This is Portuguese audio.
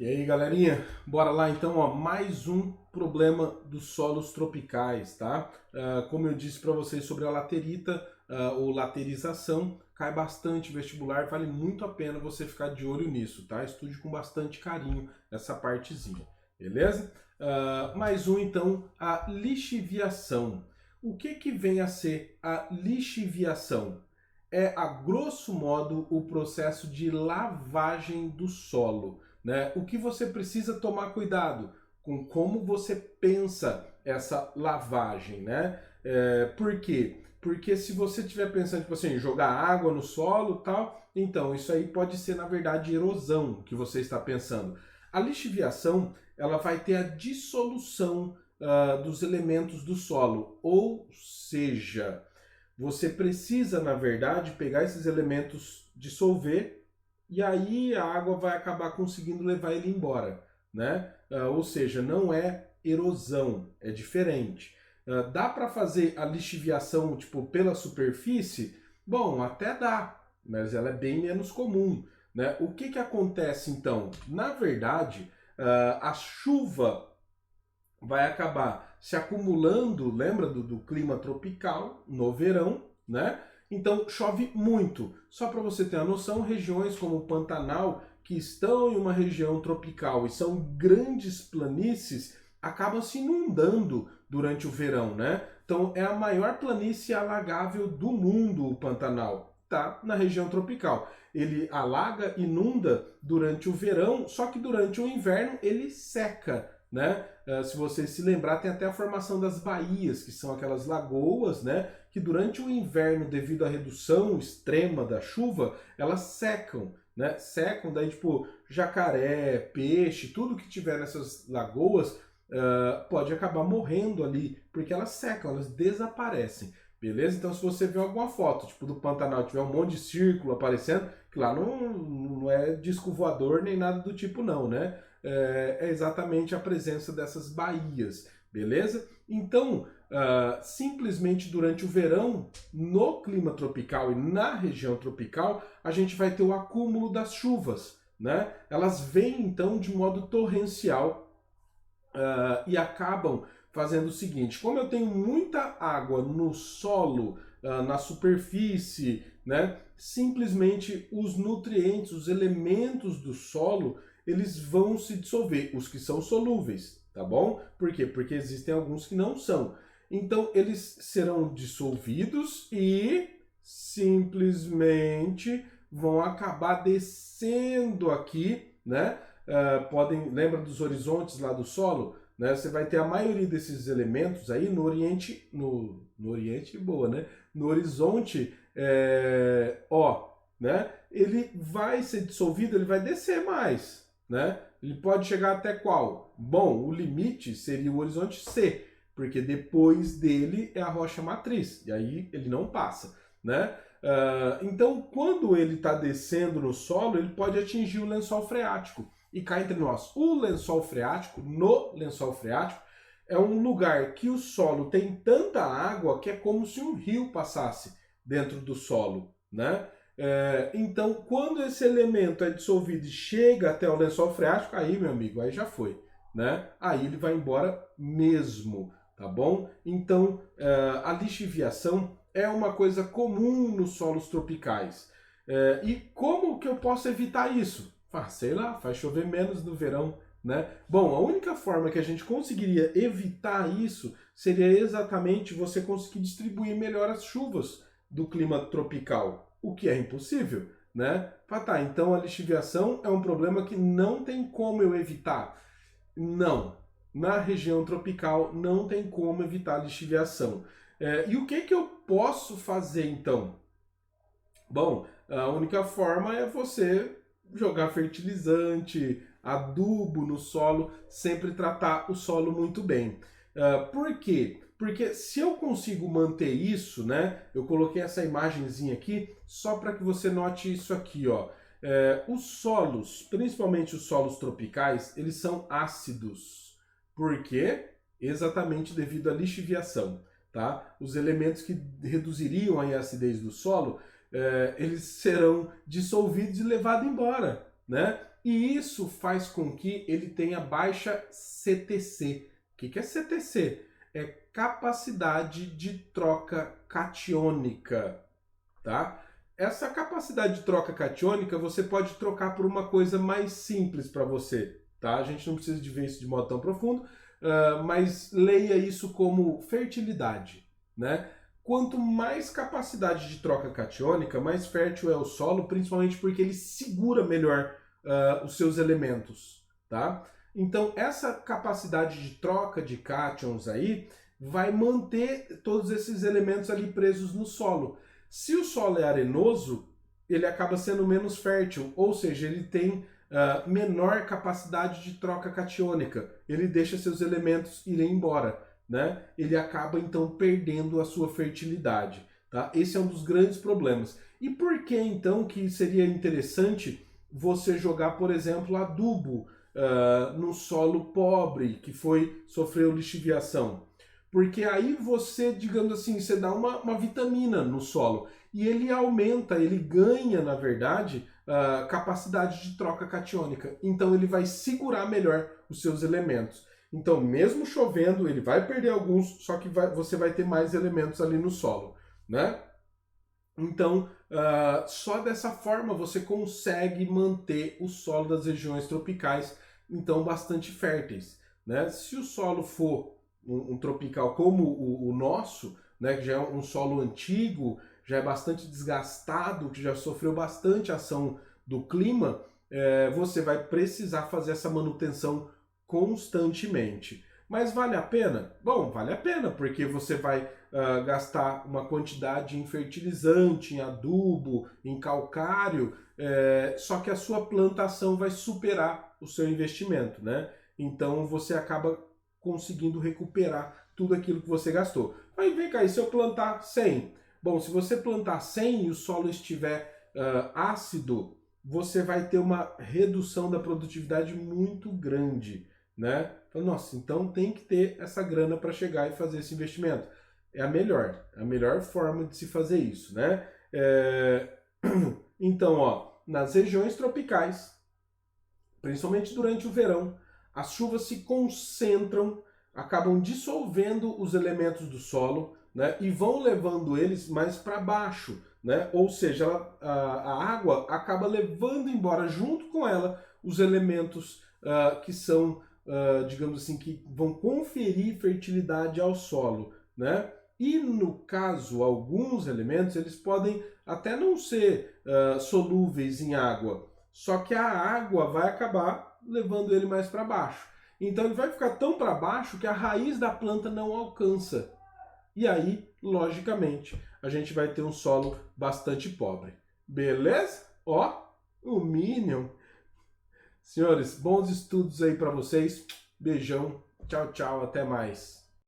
E aí, galerinha, bora lá então, ó, mais um problema dos solos tropicais, tá? Como eu disse para vocês sobre a laterita, ou laterização, cai bastante vestibular, vale muito a pena você ficar de olho nisso, tá? Estude com bastante carinho essa partezinha, beleza? Mais um então, a lixiviação. O que vem a ser a lixiviação? É, a grosso modo, o processo de lavagem do solo, né? O que você precisa tomar cuidado com como você pensa essa lavagem, né? Por quê? Porque se você estiver pensando, tipo assim, jogar água no solo e tal, então isso aí pode ser, na verdade, erosão que você está pensando. A lixiviação, ela vai ter a dissolução dos elementos do solo, ou seja, você precisa, na verdade, pegar esses elementos, dissolver, e aí a água vai acabar conseguindo levar ele embora, né? Ou seja, não é erosão, é diferente. Dá para fazer a lixiviação tipo pela superfície? Bom, até dá, mas ela é bem menos comum, né? O que acontece então? Na verdade, a chuva vai acabar se acumulando, lembra do clima tropical no verão, né? Então chove muito. Só para você ter a noção, regiões como o Pantanal, que estão em uma região tropical e são grandes planícies, acabam se inundando durante o verão, né? Então é a maior planície alagável do mundo, o Pantanal. Tá na região tropical. Ele alaga, inunda durante o verão, só que durante o inverno ele seca, né? Se você se lembrar, tem até a formação das baías, que são aquelas lagoas, né? Que durante o inverno, devido à redução extrema da chuva, elas secam, né? Secam, daí tipo jacaré, peixe, tudo que tiver nessas lagoas pode acabar morrendo ali, porque elas secam, elas desaparecem. Beleza? Então, se você vê alguma foto, tipo do Pantanal, tiver um monte de círculo aparecendo, que lá não é disco voador nem nada do tipo, não, né? É exatamente a presença dessas baías, beleza? Então, simplesmente durante o verão, no clima tropical e na região tropical, a gente vai ter o acúmulo das chuvas, né? Elas vêm então de modo torrencial e acabam fazendo o seguinte: como eu tenho muita água no solo, na superfície, né, simplesmente os nutrientes, os elementos do solo, eles vão se dissolver, os que são solúveis, tá bom? Por quê? Porque existem alguns que não são. Então eles serão dissolvidos e simplesmente vão acabar descendo aqui, né? Lembra dos horizontes lá do solo? Né? Você vai ter a maioria desses elementos aí no Oriente, no Oriente, boa, né? No horizonte, ó, né? Ele vai ser dissolvido, ele vai descer mais, né? Ele pode chegar até qual? Bom, o limite seria o horizonte C, porque depois dele é a rocha matriz, e aí ele não passa, né? Então, quando ele está descendo no solo, ele pode atingir o lençol freático. E cá entre nós, o lençol freático, no lençol freático, é um lugar que o solo tem tanta água que é como se um rio passasse dentro do solo, né? Então, quando esse elemento é dissolvido e chega até o lençol freático, aí, meu amigo, aí já foi, né? Aí ele vai embora mesmo, tá bom? Então, a lixiviação é uma coisa comum nos solos tropicais. E como que eu posso evitar isso? Sei lá, faz chover menos no verão, né? Bom, a única forma que a gente conseguiria evitar isso seria exatamente você conseguir distribuir melhor as chuvas do clima tropical, o que é impossível, né? Tá, então a lixiviação é um problema que não tem como eu evitar. Não, na região tropical não tem como evitar a lixiviação. E o que eu posso fazer então? Bom, a única forma é você jogar fertilizante, adubo no solo, sempre tratar o solo muito bem. Por quê? Porque se eu consigo manter isso, né? Eu coloquei essa imagenzinha aqui só para que você note isso aqui, ó. Os solos, principalmente os solos tropicais, eles são ácidos. Por quê? Exatamente devido à lixiviação, tá? Os elementos que reduziriam a acidez do solo eles serão dissolvidos e levados embora, né? E isso faz com que ele tenha baixa CTC. O que é CTC? É capacidade de troca catiônica, tá? Essa capacidade de troca catiônica você pode trocar por uma coisa mais simples para você, tá? A gente não precisa de ver isso de modo tão profundo, mas leia isso como fertilidade, né? Quanto mais capacidade de troca catiônica, mais fértil é o solo, principalmente porque ele segura melhor os seus elementos, tá? Então, essa capacidade de troca de cátions aí vai manter todos esses elementos ali presos no solo. Se o solo é arenoso, ele acaba sendo menos fértil, ou seja, ele tem menor capacidade de troca catiônica. Ele deixa seus elementos irem embora, né? Ele acaba então perdendo a sua fertilidade, tá? Esse é um dos grandes problemas. E por que então que seria interessante você jogar, por exemplo, adubo no solo pobre que sofreu lixiviação? Porque aí você, digamos assim, você dá uma vitamina no solo e ele aumenta, ele ganha, na verdade, capacidade de troca catiônica. Então ele vai segurar melhor os seus elementos. Então, mesmo chovendo, ele vai perder alguns, só que você vai ter mais elementos ali no solo, né? Então, só dessa forma você consegue manter o solo das regiões tropicais, então, bastante férteis, né? Se o solo for um tropical como o nosso, né, que já é um solo antigo, já é bastante desgastado, que já sofreu bastante ação do clima, você vai precisar fazer essa manutenção constantemente. Mas vale a pena? Bom, vale a pena, porque você vai gastar uma quantidade em fertilizante, em adubo, em calcário, só que a sua plantação vai superar o seu investimento, né? Então você acaba conseguindo recuperar tudo aquilo que você gastou. Aí vem cá, e se eu plantar 100? Bom, se você plantar 100 e o solo estiver ácido, você vai ter uma redução da produtividade muito grande, né? Então, nossa, então tem que ter essa grana para chegar e fazer esse investimento. É a melhor forma de se fazer isso, né? Então, ó, nas regiões tropicais, principalmente durante o verão, as chuvas se concentram, acabam dissolvendo os elementos do solo, né, e vão levando eles mais para baixo, né? Ou seja, a água acaba levando embora junto com ela os elementos que são, digamos assim, que vão conferir fertilidade ao solo, né? E no caso, alguns elementos eles podem até não ser solúveis em água, só que a água vai acabar levando ele mais para baixo. Então ele vai ficar tão para baixo que a raiz da planta não alcança. E aí, logicamente, a gente vai ter um solo bastante pobre. Beleza? Ó, o Minion. Senhores, bons estudos aí para vocês. Beijão. Tchau, tchau. Até mais.